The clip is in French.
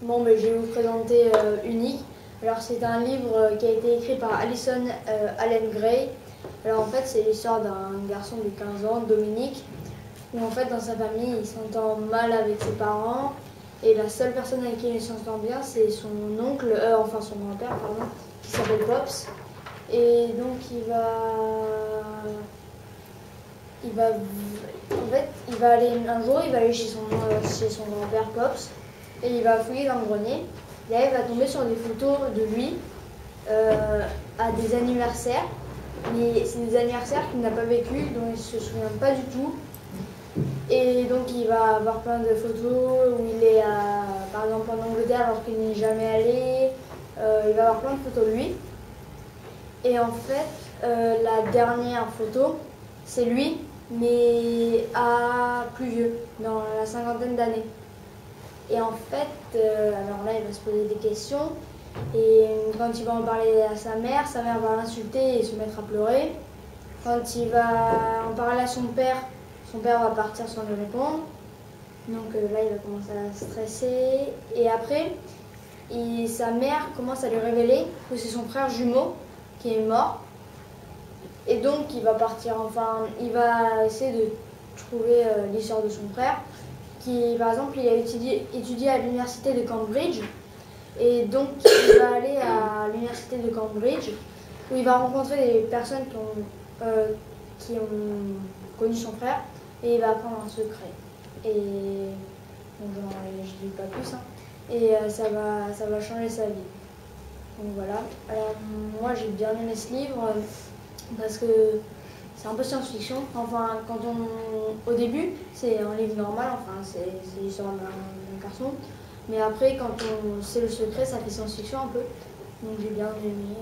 Bon, mais je vais vous présenter Unique. Alors, c'est un livre qui a été écrit par Alison Allen Gray. Alors, en fait, c'est l'histoire d'un garçon de 15 ans, Dominique, où en fait, dans sa famille, il s'entend mal avec ses parents. Et la seule personne avec qui il s'entend bien, c'est son oncle, enfin son grand-père, pardon, qui s'appelle Pops. Et donc, il va aller un jour, il va aller chez son grand-père Pops. Et il va fouiller dans le grenier. Et là, il va tomber sur des photos de lui à des anniversaires. Mais c'est des anniversaires qu'il n'a pas vécu, dont il ne se souvient pas du tout. Et donc, il va avoir plein de photos où il est, par exemple, en Angleterre alors qu'il n'est jamais allé. Il va avoir plein de photos de lui. Et en fait, la dernière photo, c'est lui, mais à plus vieux, dans la cinquantaine d'années. Et en fait, alors là, il va se poser des questions. Et quand il va en parler à sa mère va l'insulter et se mettre à pleurer. Quand il va en parler à son père va partir sans lui répondre. Donc là, il va commencer à stresser. Et après, sa mère commence à lui révéler que c'est son frère jumeau qui est mort. Et donc, il va partir, enfin, il va essayer de trouver l'histoire de son frère. Qui, par exemple, il a étudié à l'université de Cambridge. Et donc, il va aller à l'université de Cambridge, où il va rencontrer des personnes qui ont connu son frère, et il va apprendre un secret. Et bon, genre, je ne dis pas plus, hein. Et ça va changer sa vie. Donc voilà. Alors, moi, j'ai bien aimé ce livre, parce que c'est un peu science-fiction. Enfin, au début, c'est un livre normal, enfin, c'est l'histoire d'un garçon. Mais après, quand on sait le secret, ça fait science-fiction un peu. Donc j'ai bien aimé.